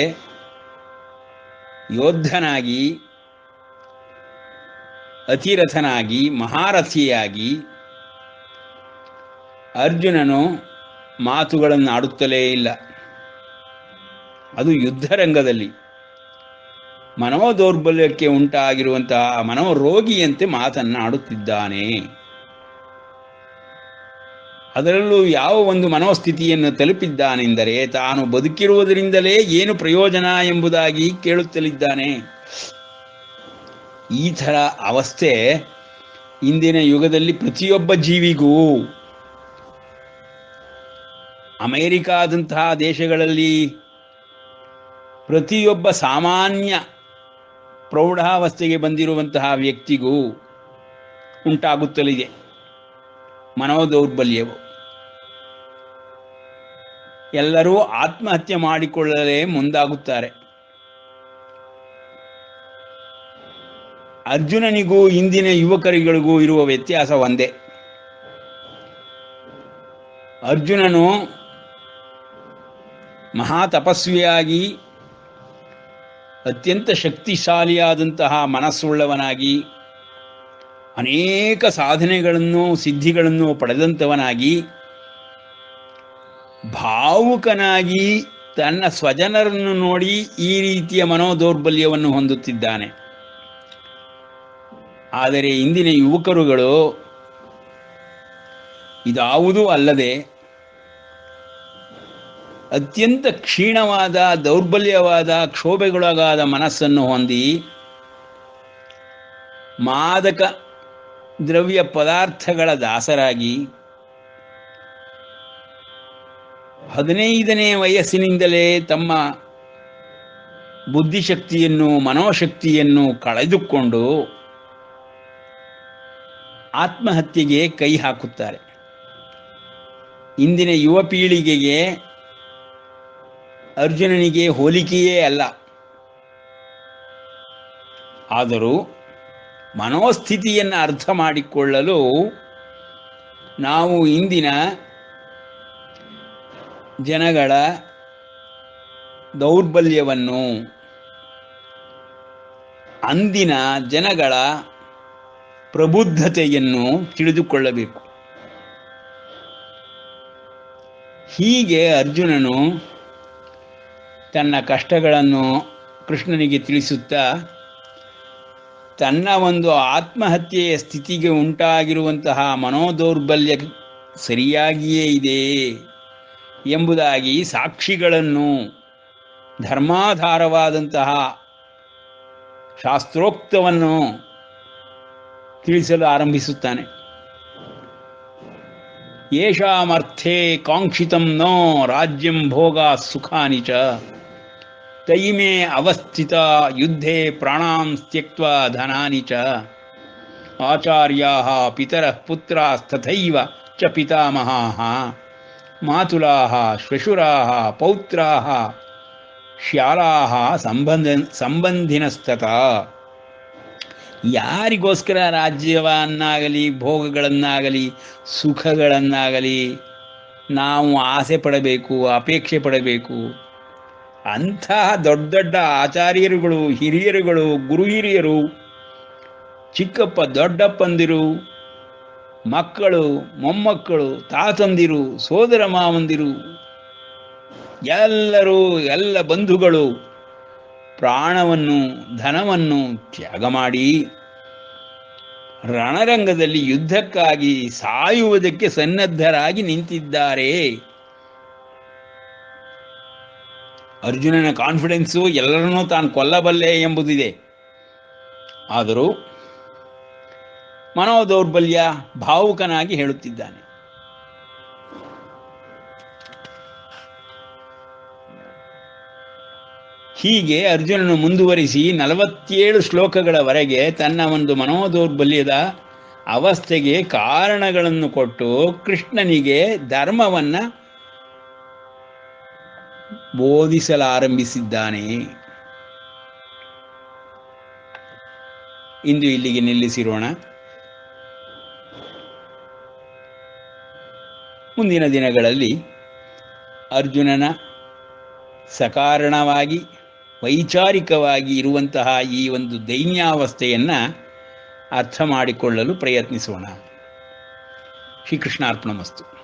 ಯೋಧನಾಗಿ, ಅತಿರಥನಾಗಿ, ಮಹಾರಥಿಯಾಗಿ ಅರ್ಜುನನು ಮಾತುಗಳನ್ನು ಆಡುತ್ತಲೇ ಇಲ್ಲ. ಅದು ಯುದ್ಧರಂಗದಲ್ಲಿ ಮನೋದೌರ್ಬಲ್ಯಕ್ಕೆ ಉಂಟಾಗಿರುವಂತಹ ಮನೋರೋಗಿಯಂತೆ ಮಾತನ್ನಾಡುತ್ತಿದ್ದಾನೆ. ಅದರಲ್ಲೂ ಯಾವ ಒಂದು ಮನೋಸ್ಥಿತಿಯನ್ನು ತಲುಪಿದ್ದಾನೆಂದರೆ, ತಾನು ಬದುಕಿರುವುದರಿಂದಲೇ ಏನು ಪ್ರಯೋಜನ ಎಂಬುದಾಗಿ ಕೇಳುತ್ತಲಿದ್ದಾನೆ. ಈ ಥರ ಅವಸ್ಥೆ ಇಂದಿನ ಯುಗದಲ್ಲಿ ಪ್ರತಿಯೊಬ್ಬ ಜೀವಿಗೂ, ಅಮೆರಿಕಾದಂತಹ ದೇಶಗಳಲ್ಲಿ ಪ್ರತಿಯೊಬ್ಬ ಸಾಮಾನ್ಯ ಪ್ರೌಢಾವಸ್ಥೆಗೆ ಬಂದಿರುವಂತಹ ವ್ಯಕ್ತಿಗೂ ಉಂಟಾಗುತ್ತಲಿದೆ ಮನೋದೌರ್ಬಲ್ಯವು. ಎಲ್ಲರೂ ಆತ್ಮಹತ್ಯೆ ಮಾಡಿಕೊಳ್ಳಲೇ ಮುಂದಾಗುತ್ತಾರೆ. ಅರ್ಜುನನಿಗೂ ಇಂದಿನ ಯುವಕರಿಗಳಿಗೂ ಇರುವ ವ್ಯತ್ಯಾಸ ಒಂದೇ. ಅರ್ಜುನನು ಮಹಾತಪಸ್ವಿಯಾಗಿ, ಅತ್ಯಂತ ಶಕ್ತಿಶಾಲಿಯಾದಂತಹ ಮನಸ್ಸುಳ್ಳವನಾಗಿ, ಅನೇಕ ಸಾಧನೆಗಳನ್ನು ಸಿದ್ಧಿಗಳನ್ನು ಪಡೆದಂಥವನಾಗಿ, ಭಾವುಕನಾಗಿ ತನ್ನ ಸ್ವಜನರನ್ನು ನೋಡಿ ಈ ರೀತಿಯ ಮನೋದೌರ್ಬಲ್ಯವನ್ನು ಹೊಂದುತ್ತಿದ್ದಾನೆ. ಆದರೆ ಇಂದಿನ ಯುವಕರುಗಳು ಇದಾವುದೂ ಅಲ್ಲದೆ ಅತ್ಯಂತ ಕ್ಷೀಣವಾದ, ದೌರ್ಬಲ್ಯವಾದ, ಕ್ಷೋಭೆಗೊಳಗಾದ ಮನಸ್ಸನ್ನು ಹೊಂದಿ ಮಾದಕ ದ್ರವ್ಯ ಪದಾರ್ಥಗಳ ದಾಸರಾಗಿ 15ನೇ ವಯಸ್ಸಿನಿಂದಲೇ ತಮ್ಮ ಬುದ್ಧಿಶಕ್ತಿಯನ್ನು, ಮನೋಶಕ್ತಿಯನ್ನು ಕಳೆದುಕೊಂಡು ಆತ್ಮಹತ್ಯೆಗೆ ಕೈ ಹಾಕುತ್ತಾರೆ. ಇಂದಿನ ಯುವ ಪೀಳಿಗೆಗೆ ಅರ್ಜುನನಿಗೆ ಹೋಲಿಕೆಯೇ ಅಲ್ಲ. ಆದರೂ ಮನೋಸ್ಥಿತಿಯನ್ನು ಅರ್ಥ ಮಾಡಿಕೊಳ್ಳಲು ನಾವು ಇಂದಿನ ಜನಗಳ ದೌರ್ಬಲ್ಯವನ್ನು, ಅಂದಿನ ಜನಗಳ ಪ್ರಬುದ್ಧತೆಯನ್ನು ತಿಳಿದುಕೊಳ್ಳಬೇಕು. ಹೀಗೆ ಅರ್ಜುನನು ತನ್ನ ಕಷ್ಟಗಳನ್ನು ಕೃಷ್ಣನಿಗೆ ತಿಳಿಸುತ್ತಾ, ತನ್ನ ಒಂದು ಆತ್ಮಹತ್ಯೆಯ ಸ್ಥಿತಿಗೆ ಉಂಟಾಗಿರುವಂತಹ ಮನೋದೌರ್ಬಲ್ಯ ಸರಿಯಾಗಿಯೇ ಇದೆ ಎಂಬುದಾಗಿ ಸಾಕ್ಷಿಗಳನ್ನು, ಧರ್ಮಾಧಾರವಾದಂತಹ ಶಾಸ್ತ್ರೋಕ್ತವನ್ನು ತಿಳಿಸಲು ಆರಂಭಿಸುತ್ತಾನೆ. ಯೇಷಾಮರ್ಥೇ ಕಾಂಕ್ಷಿತಂ ನೋ ರಾಜ್ಯಂ ಭೋಗ ಸುಖಾನಿ ಚ ತೈಮೇ ಅವಸ್ಥಿತ ಯುದ್ಧೇ ಪ್ರಾಣಾಂ ತ್ಯಕ್ತ್ವಾ ಧನಾನಿ ಚ ಆಚಾರ್ಯಾಃ ಪಿತರಃ ಪುತ್ರಾಸ್ತಥೈವ ಚ ಪಿತಾಮಹಾಃ ಮಾತುಲಾಃ ಶ್ವಶುರಾಃ ಪೌತ್ರಾಃ ಶ್ಯಾಲಾಃ ಸಂಬಂಧಿನಸ್ತತ. ಯಾರಿಗೋಸ್ಕರ ರಾಜ್ಯವನ್ನಾಗಲಿ, ಭೋಗಗಳನ್ನಾಗಲಿ, ಸುಖಗಳನ್ನಾಗಲಿ ನಾವು ಆಸೆ ಪಡಬೇಕು, ಅಪೇಕ್ಷೆ ಪಡಬೇಕು? ಅಂತಹ ದೊಡ್ಡ ದೊಡ್ಡ ಆಚಾರ್ಯರುಗಳು, ಹಿರಿಯರುಗಳು, ಗುರು ಹಿರಿಯರು, ಚಿಕ್ಕಪ್ಪ ದೊಡ್ಡಪ್ಪಂದಿರು, ಮಕ್ಕಳು, ಮೊಮ್ಮಕ್ಕಳು, ತಾತಂದಿರು, ಸೋದರ ಮಾವಂದಿರು, ಎಲ್ಲ ಬಂಧುಗಳು ಪ್ರಾಣವನ್ನು, ಧನವನ್ನು ತ್ಯಾಗ ಮಾಡಿ ರಣರಂಗದಲ್ಲಿ ಯುದ್ಧಕ್ಕಾಗಿ ಸಾಯುವುದಕ್ಕೆ ಸನ್ನದ್ಧರಾಗಿ ನಿಂತಿದ್ದಾರೆ. ಅರ್ಜುನನ ಕಾನ್ಫಿಡೆನ್ಸು ಎಲ್ಲರನ್ನೂ ತಾನು ಕೊಲ್ಲಬಲ್ಲೆ ಎಂಬುದಿದೆ. ಆದರೂ ಮನೋದೌರ್ಬಲ್ಯ, ಭಾವುಕನಾಗಿ ಹೇಳುತ್ತಿದ್ದಾನೆ. ಹೀಗೆ ಅರ್ಜುನನು ಮುಂದುವರಿಸಿ 47 ಶ್ಲೋಕಗಳವರೆಗೆ ತನ್ನ ಒಂದು ಮನೋದೌರ್ಬಲ್ಯದ ಅವಸ್ಥೆಗೆ ಕಾರಣಗಳನ್ನು ಕೊಟ್ಟು ಕೃಷ್ಣನಿಗೆ ಧರ್ಮವನ್ನು ಬೋಧಿಸಲಾರಂಭಿಸಿದ್ದಾನೆ. ಇಂದು ಇಲ್ಲಿಗೆ ನಿಲ್ಲಿಸಿರೋಣ. ಮುಂದಿನ ದಿನಗಳಲ್ಲಿ ಅರ್ಜುನನ ಸಕಾರಣವಾಗಿ ವೈಚಾರಿಕವಾಗಿ ಇರುವಂತಹ ಈ ಒಂದು ದೈನ್ಯಾವಸ್ಥೆಯನ್ನು ಅರ್ಥ ಮಾಡಿಕೊಳ್ಳಲು ಪ್ರಯತ್ನಿಸೋಣ. ಶ್ರೀಕೃಷ್ಣಾರ್ಪಣಮಸ್ತು.